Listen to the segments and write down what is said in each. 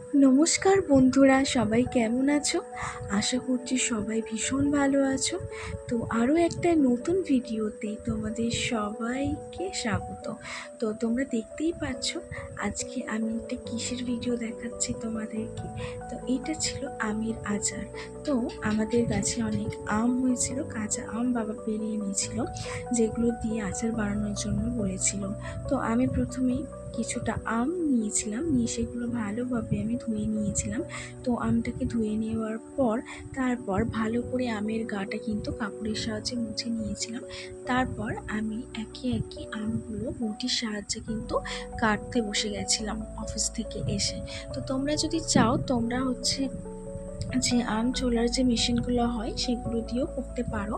নমস্কার বন্ধুরা, সবাই কেমন আছো? আশা করছি সবাই ভীষণ ভালো আছো। তো আরও একটা নতুন ভিডিওতে তোমাদের সবাইকে স্বাগত। তো তোমরা দেখতেই পাচ্ছ আজকে আমি একটা কিসের ভিডিও দেখাচ্ছি তোমাদেরকে। তো এটা ছিল আমের আচার। তো আমাদের গাছে অনেক আম হয়েছিল, কাঁচা আম বাবা পেরিয়ে নিয়েছিল, যেগুলো দিয়ে আচার বানানোর জন্য বলেছিল। তো আমি প্রথমেই কিছুটা আম নিয়েছিলাম, নিয়ে সেগুলো ভালোভাবে আমি ধুয়ে নিয়েছিলাম। তো আমটাকে ধুয়ে নেওয়ার পর তারপর ভালো করে আমের গাটা কিন্তু কাপড়ের সাহায্যে মুছে নিয়েছিলাম। তারপর আমি একে একে আমগুলো বটির সাহায্যে কিন্তু কাটতে বসে গেছিলাম অফিস থেকে এসে। তো তোমরা যদি চাও তোমরা যে আম ছোলার যে মেশিনগুলো হয় সেগুলো দিয়েও করতে পারো,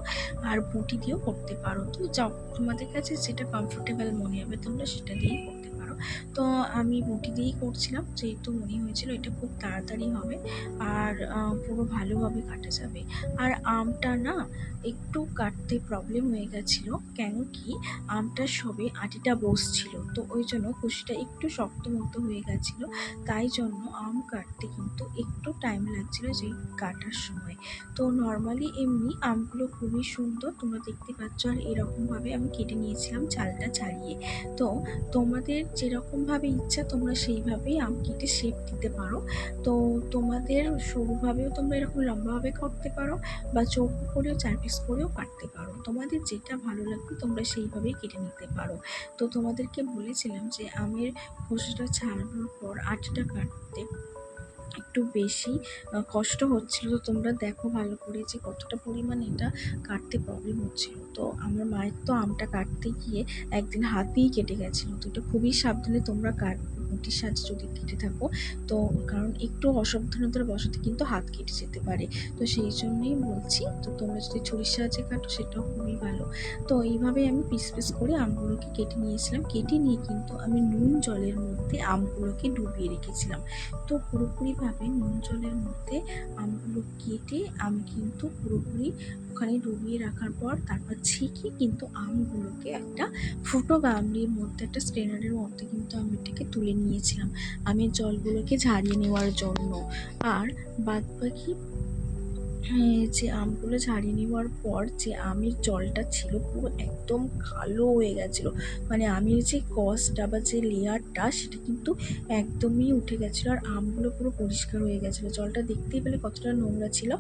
আর বটি দিয়েও করতে পারো। তো যাও, তোমাদের কাছে যেটা কমফোর্টেবল মনে হবে তোমরা সেটা দিয়েই করতে পারো। তো আমি বটি দিয়েই করছিলাম, যেহেতু মনে হয়েছিল এটা খুব তাড়াতাড়ি হবে আর পুরো ভালোভাবে কাটা যাবে। আর আমটা না একটু কাটতে প্রবলেম হয়ে গেছিলো, কেন কি আমটা সবে আটিটা বসছিল, তো ওই জন্য কুশিটা একটু শক্ত মতো হয়ে গেছিলো। তাই জন্য আম কাটতে কিন্তু একটু টাইম লাগছিল যে কাটার সময়। তো নর্মালি এমনি আমগুলো খুবই সুন্দর, তোমরা দেখতে পাচ্ছ। আর এরকমভাবে আমি কেটে নিয়েছিলাম চালটা ছাড়িয়ে। তো তোমাদের যেরকমভাবে ইচ্ছা তোমরা সেইভাবেই আম কেটে শেপ দিতে পারো। তো তোমাদের সরুভাবেও তোমরা এরকম লম্বাভাবে করতে পারো, বা চৌকো করেও 4 পিস করেও কাটতে পারো। তোমাদের যেটা ভালো লাগবে তোমরা সেইভাবেই কেটে নিতে পারো। তো তোমাদেরকে বলেছিলাম যে আমের খোসাটা ছাড়ানোর পর আটিটা কাটতে একটু বেশি কষ্ট হচ্ছিল। তো তোমরা দেখো ভালো করে যে কতটা পরিমাণে এটা কাটতে প্রবলেম হচ্ছিল। তো আমার মায়ের তো আমটা কাটতে গিয়ে একদিন হাতেই কেটে গেছিলো। তো এটা খুবই সাবধানে তোমরা বটির সাহায্যে যদি কেটে থাকো, তো কারণ একটু অসাবধানতার বশতে কিন্তু হাত কেটে যেতে পারে। তো সেই জন্যই বলছি, তো তোমরা যদি ছুরির সাহায্যে কাটো সেটাও খুবই ভালো। তো এইভাবেই আমি পিস পিস করে আমগুলোকে কেটে নিয়েছিলাম। কেটে নিয়ে কিন্তু আমি নুন জলের মধ্যে আমগুলোকে ডুবিয়ে রেখেছিলাম। তো পুরোপুরিভাবে নুন জলের মধ্যে আমগুলো কেটে আমি কিন্তু পুরোপুরি ওখানে ডুবিয়ে রাখার পর তারপর ছেঁকে কিন্তু আমগুলোকে একটা ফুটো গামলির মধ্যে, একটা স্ট্রেনারের মধ্যে কিন্তু আমি এটাকে তুলে নিয়েছিলাম আমের জলগুলোকে ঝারিয়ে নেওয়ার জন্য। আর বাদবাকি যে আমগুলো ঝারিয়ে নেওয়ার পর যে আমের জলটা ছিল পুরো একদম কালো হয়ে গেছিলো। মানে আমের যে কসটা বা যে লেয়ারটা সেটা কিন্তু একদমই উঠে গেছিলো, আর আমগুলো পুরো পরিষ্কার হয়ে গেছিলো। জলটা দেখতেই পেলে কতটা নোংরা ছিল,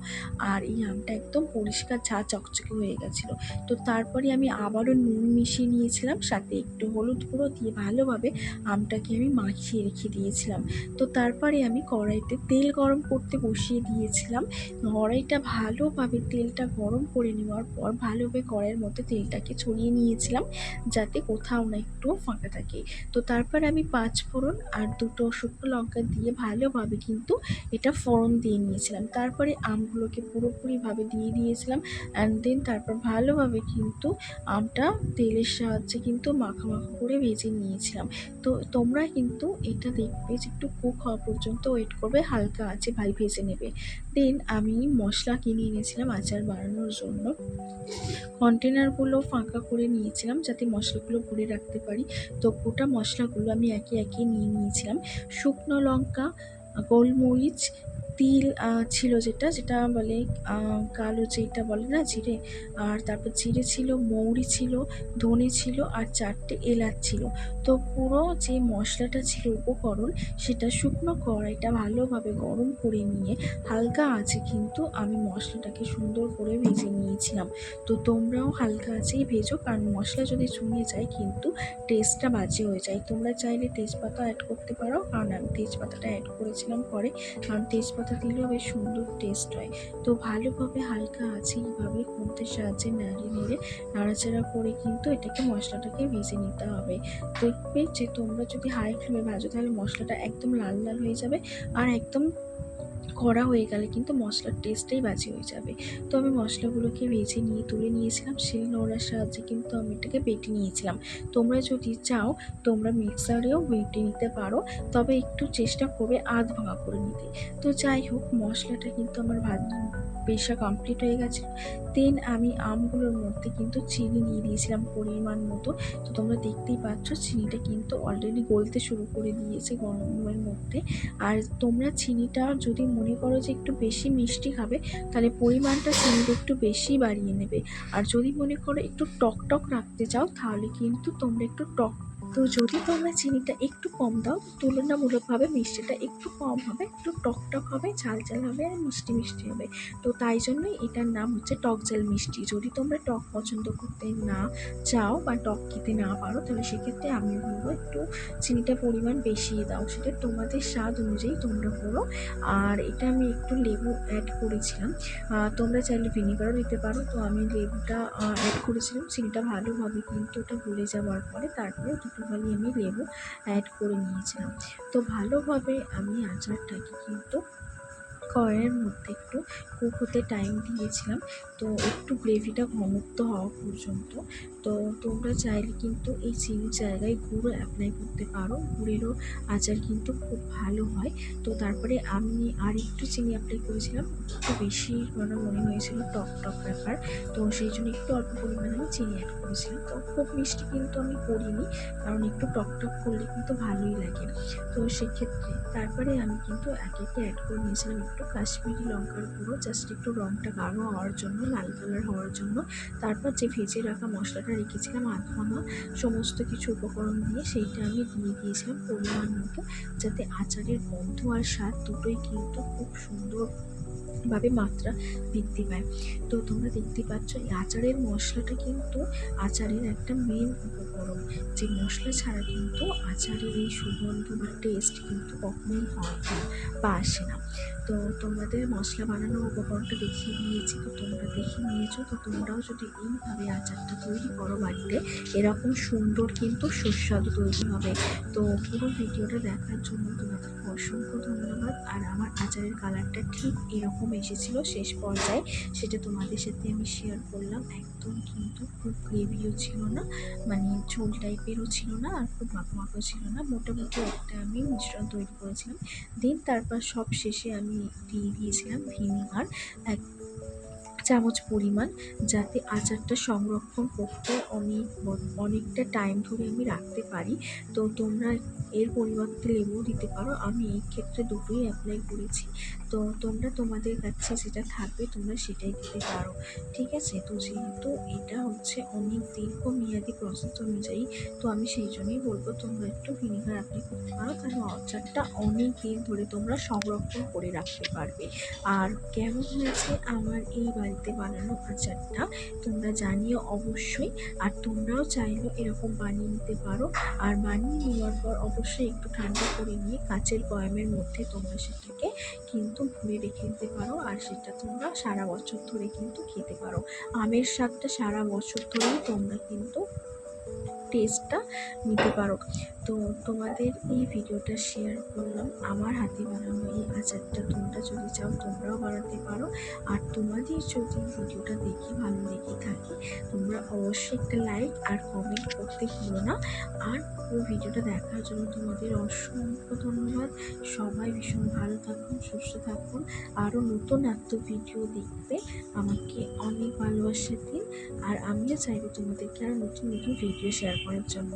আর এই আমটা একদম পরিষ্কার ঝা চকচকে হয়ে গেছিলো। তো তারপরে আমি আবারও নুন মিশিয়ে নিয়েছিলাম, সাথে একটু হলুদ গুঁড়ো দিয়ে ভালোভাবে আমটাকে আমি মাখিয়ে রেখে দিয়েছিলাম। তো তারপরে আমি কড়াইতে তেল গরম করতে বসিয়ে দিয়েছিলাম। কড়াইটা ভালোভাবে তেলটা গরম করে নেওয়ার পর ভালোভাবে কড়াইয়ের মধ্যে তেলটাকে ছড়িয়ে নিয়েছিলাম, যাতে কোথাও না একটু ফাঁকা থাকে। তো তারপর আমি 5 ফোড়ন আর 2টো শুকনো লঙ্কা দিয়ে ভালোভাবে কিন্তু এটা ফোড়ন দিয়ে নিয়েছিলাম। তারপরে আমগুলোকে পুরোপুরিভাবে দিয়ে দিয়েছিলাম, অ্যান্ড দেন তারপর ভালোভাবে কিন্তু আমটা তেলের সাহায্যে কিন্তু মাখা মাখা করে ভেজে নিয়েছিলাম। তো তোমরা কিন্তু এটা দেখবে যে একটু কুক হওয়া পর্যন্ত ওয়েট করবে, হালকা আঁচে ভেজে নেবে। দেন আমি মশলা কিনে এনেছিলাম আচার বানানোর জন্য। কন্টেনারগুলো ফাঁকা করে নিয়েছিলাম যাতে মশলাগুলো ভরে রাখতে পারি। তো গোটা মশলাগুলো আমি একে একে নিয়ে নিয়েছিলাম। শুকনো লঙ্কা, গোলমরিচ, তিল ছিল যেটা বলে কালো যেটা বলে না জিরে, আর তারপর জিরে ছিল, মৌরি ছিল, ধনে ছিল, আর 4টে এলাচ ছিল। তো পুরো যে মশলাটা ছিল উপকরণ, সেটা শুকনো কড়াইটা ভালোভাবে গরম করে নিয়ে হালকা আঁচে কিন্তু আমি মশলাটাকে সুন্দর করে ভেজে নিয়েছিলাম। তো তোমরাও হালকা আঁচেই ভেজো, কারণ মশলা যদি চুনে যায় কিন্তু টেস্টটা বাজে হয়ে যায়। তোমরা চাইলে তেজপাতা অ্যাড করতে পারো, কারণ আমি তেজপাতাটা অ্যাড করেছিলাম পরে, কারণ তেজপাতা দিলেও বেশ সুন্দর টেস্ট হয়। তো ভালোভাবে হালকা আঁচে এইভাবে খুন্তির সাহায্যে নেড়ে নাড়াচাড়া করে কিন্তু এটাকে মশলাটাকে ভেজে নিতে হবে। দেখবে যে তোমরা যদি হাই ফ্লেমে ভাজো তাহলে মশলাটা একদম লাল লাল হয়ে যাবে, আর একদম করা হয়ে গেলে কিন্তু মশলার টেস্টটাই বাজে হয়ে যাবে। তো আমি মশলাগুলোকে ভেজে নিয়ে তুলে নিয়েছিলাম, শিল নোড়ার সাহায্যে কিন্তু আমি এটাকে বেটে নিয়েছিলাম। তোমরা যদি চাও তোমরা মিক্সারেও বেটে নিতে পারো, তবে একটু চেষ্টা করবে আধ ভাঙা করে নিতে। তো যাই হোক, মশলাটা কিন্তু আমার পেশা কমপ্লিট হয়ে গেছে। দেন আমি আমগুলোর মধ্যে কিন্তু চিনি নিয়ে দিয়েছিলাম পরিমাণ মতো। তো তোমরা দেখতেই পাচ্ছ চিনিটা কিন্তু অলরেডি গলতে শুরু করে দিয়েছে গরমের মধ্যে। আর তোমরা চিনিটা যদি মনে করো যে একটু বেশি মিষ্টি খাবে, তাহলে পরিমাণটা চিনিটা একটু বেশি বাড়িয়ে নেবে। আর যদি মনে করো একটু টক টক রাখতে চাও, তাহলে কিন্তু তোমরা একটু টক, তো যদি তোমরা চিনিটা একটু কম দাও, তুলনামূলকভাবে মিষ্টিটা একটু কম হবে, একটু টক টক হবে, ঝাল ঝাল হবে, আর মিষ্টি মিষ্টি হবে। তো তাই জন্যই এটার নাম হচ্ছে টক ঝাল মিষ্টি। যদি তোমরা টক পছন্দ করতে না চাও বা টক খেতে না পারো, তাহলে সেক্ষেত্রে আমি বলবো একটু চিনিটা পরিমাণ বেশি দাও, সেটা তোমাদের স্বাদ অনুযায়ী তোমরা করো। আর এটা আমি একটু লেবু অ্যাড করেছিলাম, তোমরা চাইলে ভিনেগারও দিতে পারো। তো আমি লেবুটা অ্যাড করেছিলাম, চিনিটা ভালোভাবে কিন্তু ওটা গলে যাওয়ার পরে তারপরে দুটো ফালি আমি লেবু অ্যাড করে নিয়েছিলাম। তো ভালোভাবে আমি আচারটাকে কিন্তু কড়াইয়ের মধ্যে একটু কুক হতে টাইম দিয়েছিলাম, তো একটু গ্রেভিটা ঘনত্ব হওয়া পর্যন্ত। তো তোমরা চাইলে কিন্তু এই চিনির জায়গায় গুঁড়ো অ্যাপ্লাই করতে পারো, গুড়েরও আচার কিন্তু খুব ভালো হয়। তো তারপরে আমি আর একটু চিনি অ্যাপ্লাই করেছিলাম, একটু বেশি মানে মনে হয়েছিল টক টক ব্যাপার, তো সেই জন্য একটু অল্প পরিমাণে আমি চিনি অ্যাড করেছিলাম। তো খুব মিষ্টি কিন্তু আমি করিনি, কারণ একটু টক টক করলে কিন্তু ভালোই লাগে। তো সেক্ষেত্রে তারপরে আমি কিন্তু একে একে অ্যাড করে নিয়েছিলাম একটু কাশ্মীরি লঙ্কার গুঁড়ো, জাস্ট একটু রঙটা গাঢ় হওয়ার জন্য, লাল কালার হওয়ার জন্য। তারপর যে ভেজে রাখা মশলাটা রেখেছিলাম আধ ভাঙা, সমস্ত কিছু উপকরণ দিয়ে সেইটা আমি দিয়ে দিয়েছিলাম পরিমাণ মতো, যাতে আচারের গন্ধ আর স্বাদ দুটোই কিন্তু খুব সুন্দরভাবে মাত্রা বৃদ্ধি পায়। তো তোমরা দেখতে পাচ্ছ এই আচারের মশলাটা কিন্তু আচারের একটা মেন উপকরণ, যে মশলা ছাড়া কিন্তু আচারের এই সুগন্ধ বা টেস্ট কিন্তু কখনোই হয় না বা আসে না। তো তোমাদের মশলা বানানোর উপকরণটা দেখিয়ে দিয়েছি, তো তোমরা দেখে নিয়েছো। তো তোমরাও যদি এইভাবে আচারটা তৈরি করো বাড়িতে, এরকম সুন্দর কিন্তু সুস্বাদু তৈরি হবে। তো পুরো ভিডিওটা দেখার জন্য তোমাদের অসংখ্য ধন্যবাদ। আর আমার আচারের কালারটা ঠিক এরকম এসেছিল শেষ পর্যায়ে, সেটা তোমাদের সাথে আমি শেয়ার করলাম। একদম কিন্তু খুব গ্রেভিও ছিল না, মানে ঝোল টাইপেরও ছিল না, আর খুব মাখো মাখো ছিল না, মোটামুটি একটা আমি মিশ্রণ তৈরি করেছিলাম। দেন তারপর সব শেষে আমি দিয়ে দিয়েছিলাম ভিনিগার 1 চামচ পরিমাণ, যাতে আচারটা সংরক্ষণ করতে অনেকটা টাইম ধরে আমি রাখতে পারি। তো তোমরা এর পরিবর্তে লেবুও দিতে পারো, আমি এই ক্ষেত্রে দুটোই অ্যাপ্লাই করেছি। তো তোমরা তোমাদের কাছে যেটা থাকবে তোমরা সেটাই দিতে পারো, ঠিক আছে। তো যেহেতু এটা হচ্ছে অনেক দীর্ঘমেয়াদী প্রসেস অনুযায়ী, তো আমি সেই জন্যই বলবো তোমরা একটু ভিনেগার অ্যাপ্লাই করতে পারো, তাহলে আচারটা অনেক দিন ধরে তোমরা সংরক্ষণ করে রাখতে পারবে। আর কেমন হয়েছে আমার এই বাড়িতে বানানো আচারটা তোমরা জানিও অবশ্যই। আর তোমরাও চাইলেও এরকম বানিয়ে নিতে পারো। আর বানিয়ে নেওয়ার পর অবশ্যই একটু ঠান্ডা করে নিয়ে কাচের বয়ামের মধ্যে তোমরা সেটাকে কিন্তু ভরে রেখে দিতে পারো, আর সেটা তোমরা সারা বছর ধরে কিন্তু খেতে পারো। আমের স্বাদটা সারা বছর ধরেই তোমরা কিন্তু টেস্টটা নিতে পারো। তো তোমাদের এই ভিডিওটা শেয়ার করলাম আমার হাতে বানানো এই আচারটা, তোমরা যদি চাও তোমরাও বানাতে পারো। আর তোমাদের যদি ভিডিওটা দেখে ভালো লেগে থাকে, তোমরা অবশ্যই একটা লাইক আর কমেন্ট করতে ভুলো না। আর পুরো ভিডিওটা দেখার জন্য তোমাদের অসংখ্য ধন্যবাদ। সবাই ভীষণ ভালো থাকুন, সুস্থ থাকুন। আরও নতুন ভিডিও দেখতে আমাকে অনেক ভালোবাসা দিন। আর আমিও চাইবো তোমাদেরকে আরও নতুন নতুন ভিডিও শেয়ার করার জন্য।